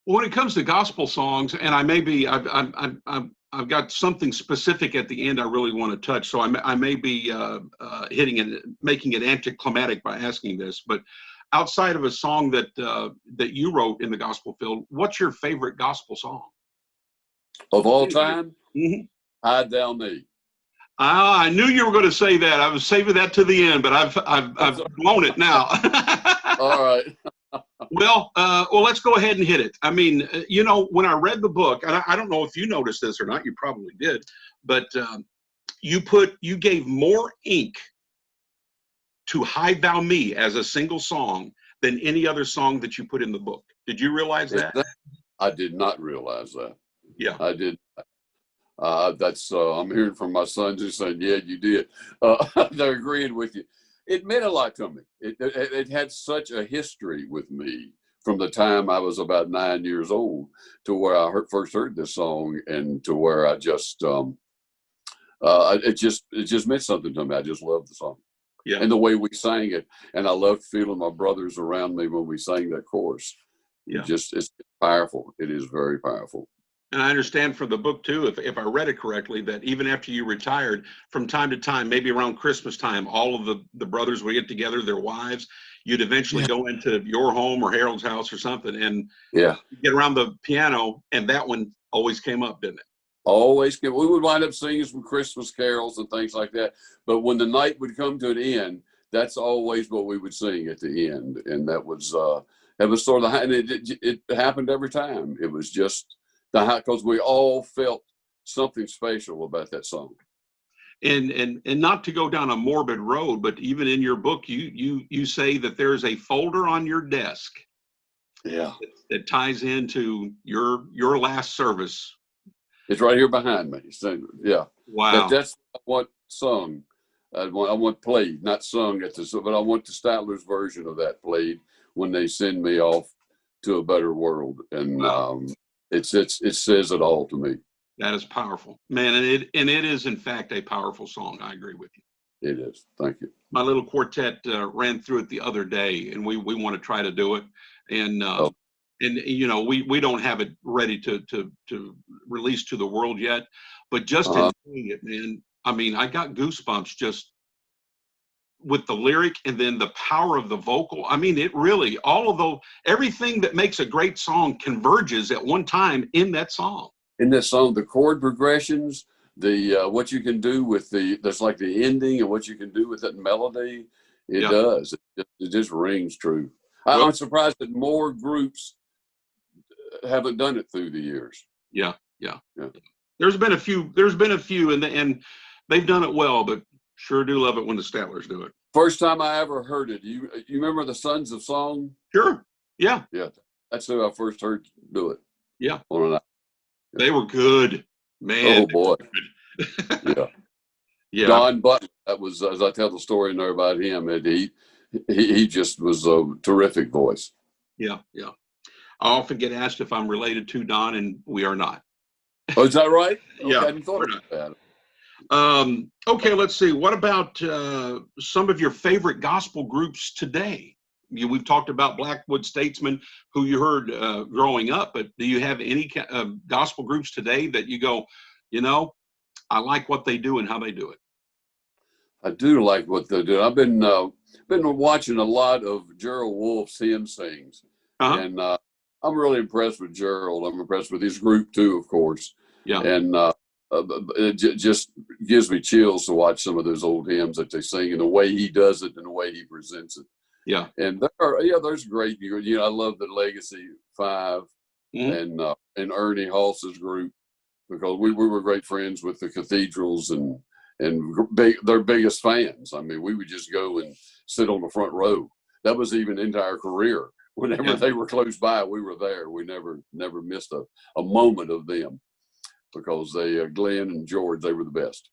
When it comes to gospel songs, and I may be, I've got something specific at the end I really want to touch, so I may be hitting it, making it anticlimactic by asking this. But outside of a song that you wrote in the gospel field, what's your favorite gospel song of all time? Mm-hmm. Hide Thou Me. I knew you were going to say that. I was saving that to the end, but I've blown it now. All right. Well, let's go ahead and hit it. I mean, when I read the book, and I don't know if you noticed this or not, you probably did, but you gave more ink to Hide Thou Me as a single song than any other song that you put in the book. Did you realize that? I did not realize that. Yeah, I did. That's I'm hearing from my sons who saying, "Yeah, you did." They're agreeing with you. It meant a lot to me. It had such a history with me from the time I was about 9 years old to where I first heard this song, and to where I just it just meant something to me. I just loved the song, yeah, and the way we sang it, and I loved feeling my brothers around me when we sang that chorus. yeah. It's powerful. It is very powerful. And I understand from the book too, if I read it correctly, that even after you retired, from time to time, maybe around Christmas time, all of the brothers would get together, their wives, you'd eventually go into your home or Harold's house or something, and get around the piano, and that one always came up, didn't it? Always came. We would wind up singing some Christmas carols and things like that. But when the night would come to an end, that's always what we would sing at the end, and that was sort of, and it happened every time. It was just because we all felt something special about that song. And not to go down a morbid road, but even in your book, you say that there's a folder on your desk, that ties into your last service. It's right here behind me. So, yeah. Wow. That's what I want sung. I want played, not sung but I want the Statlers version of that played when they send me off to a better world. And wow. It says it all to me. That is powerful, man. And it is in fact a powerful song. I agree with you. It is. Thank you. My little quartet ran through it the other day, and we want to try to do it. And we don't have it ready to release to the world yet, but just in doing it, man, I mean, I got goosebumps just with the lyric, and then the power of the vocal. I mean, it really, everything that makes a great song converges at one time in that song. In this song, the chord progressions, the what you can do with that's like the ending, and what you can do with that melody, it does. It just rings true. I'm surprised that more groups haven't done it through the years. Yeah. There's been a few, and they've done it well, but sure do love it when the Statlers do it. First time I ever heard it, you remember the Sons of Song? Sure. Yeah. Yeah. That's who I first heard do it. Yeah. On an They were good, man. Oh boy. Yeah. Yeah. Don Butler. That was, as I tell the story in there about him, and he just was a terrific voice. Yeah. I often get asked if I'm related to Don, and we are not. Oh, is that right? Yeah. Okay, I hadn't thought about that. Okay, let's see. What about some of your favorite gospel groups today? We've talked about Blackwood Statesmen, who you heard growing up, but do you have any gospel groups today that you go, I like what they do and how they do it? I do like what they do. I've been watching a lot of Gerald Wolfe's hymn sings, and I'm really impressed with Gerald. I'm impressed with his group too, of course. Yeah, and it just gives me chills to watch some of those old hymns that they sing, and the way he does it and the way he presents it. Yeah, and there's great. I love the Legacy 5 and Ernie Hals's group, because we were great friends with the Cathedrals and their biggest fans. I mean, we would just go and sit on the front row. That was even into our career. Whenever they were close by, we were there. We never missed a moment of them, because Glenn and George, they were the best.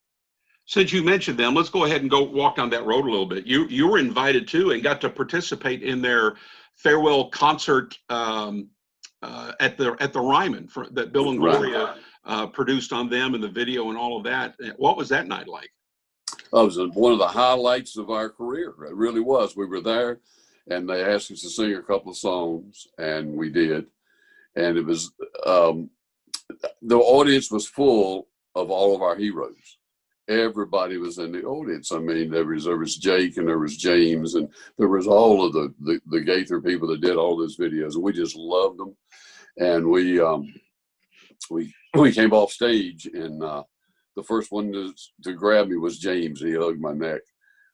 Since you mentioned them, let's go ahead and go walk down that road a little bit. You were invited too and got to participate in their farewell concert at the Ryman that Bill and Gloria produced on them, and the video and all of that. What was that night like? It was one of the highlights of our career. It really was. We were there, and they asked us to sing a couple of songs, and we did. and it was the audience was full of all of our heroes. Everybody was in the audience. I mean, there was Jake, and there was James, and there was all of the Gaither people that did all those videos, and we just loved them. And we came off stage, and the first one to grab me was James, and he hugged my neck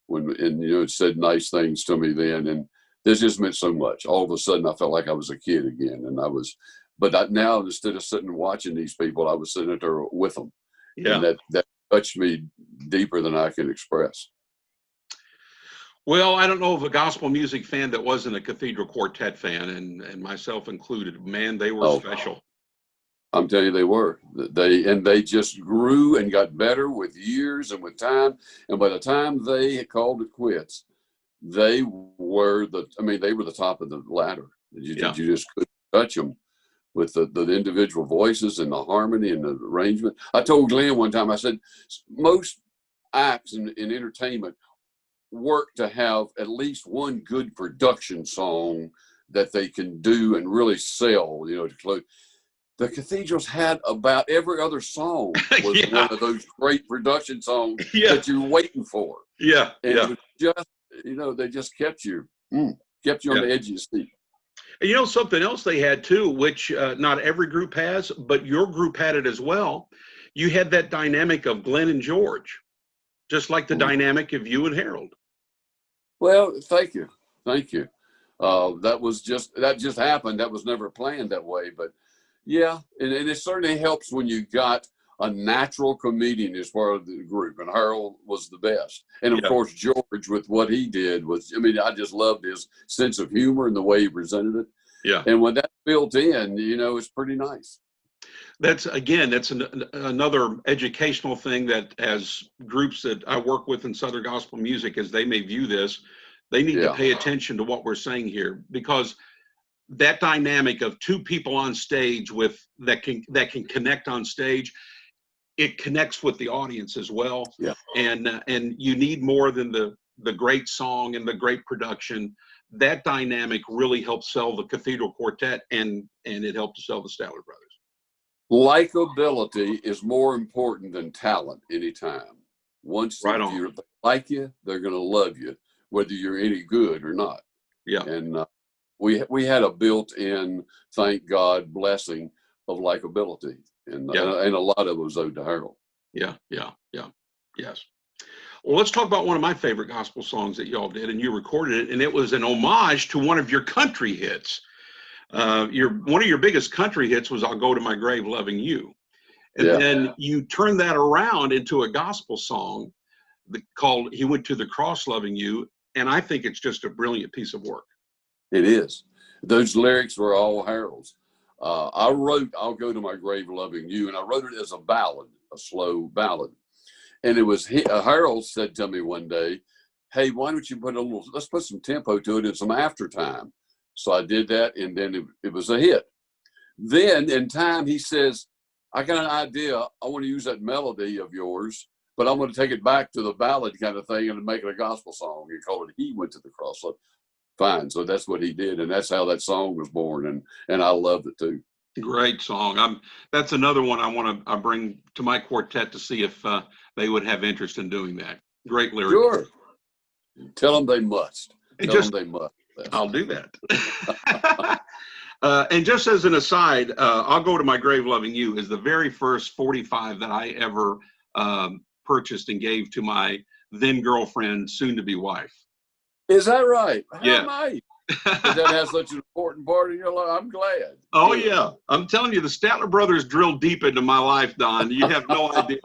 and said nice things to me then, and this just meant so much. All of a sudden, I felt like I was a kid again, and now instead of sitting and watching these people, I was sitting there with them. Yeah, and that touched me deeper than I can express. Well, I don't know of a gospel music fan that wasn't a Cathedral Quartet fan, and myself included. Man, they were special. I'm telling you, they were. They just grew and got better with years and with time. And by the time they had called it quits, they were the top of the ladder. You just couldn't touch them with the individual voices and the harmony and the arrangement. I told Glenn one time, I said, most acts in entertainment work to have at least one good production song that they can do and really sell, to close. The Cathedrals had about every other song was one of those great production songs that you're waiting for. Yeah. And it was just, they just kept you on the edge of your seat. And something else they had too, which not every group has, but your group had it as well. You had that dynamic of Glenn and George, just like the dynamic of you and Harold. Well, thank you. That just happened. That was never planned that way, but yeah, and it certainly helps when you got a natural comedian as part of the group, and Harold was the best. And of course, George, with what he did I just loved his sense of humor and the way he presented it. Yeah. And when that's built in, it's pretty nice. That's another educational thing that, as groups that I work with in Southern gospel music, as they may view this, they need to pay attention to what we're saying here, because that dynamic of two people on stage that can connect on stage, it connects with the audience as well. Yeah. And you need more than the great song and the great production. That dynamic really helps sell the Cathedral Quartet, and it helped to sell the Statler Brothers. Likability is more important than talent anytime. Once they like you, they're going to love you, whether you're any good or not. Yeah. And we had a built-in, thank God, blessing of likability. And a lot of it was owed to Harold. Yeah. Yes. Well, let's talk about one of my favorite gospel songs that y'all did, and you recorded it, and it was an homage to one of your country hits. One of your biggest country hits was "I'll Go to My Grave Loving You," and then you turned that around into a gospel song called "He Went to the Cross Loving You," and I think it's just a brilliant piece of work. It is. Those lyrics were all Harold's. I wrote "I'll Go to My Grave Loving You," and I wrote it as a ballad, a slow ballad. And it was Harold said to me one day, "Hey, why don't you let's put some tempo to it and some after time." So I did that, and then it was a hit. Then in time, he says, "I got an idea. I want to use that melody of yours, but I'm going to take it back to the ballad kind of thing and make it a gospel song." He called it "He Went to the Cross." So fine. So that's what he did, and that's how that song was born, and I loved it too. Great song. That's another one I bring to my quartet to see if they would have interest in doing that. Great lyrics. Sure. Tell them they must. Tell them they must. I'll do that. And just as an aside, "I'll Go to My Grave Loving You" is the very first 45 that I ever purchased and gave to my then girlfriend, soon to be wife. Is that right? Yeah. How nice. That has such an important part in your life. I'm glad. Oh, yeah. I'm telling you, the Statler Brothers drilled deep into my life, Don. You have no idea.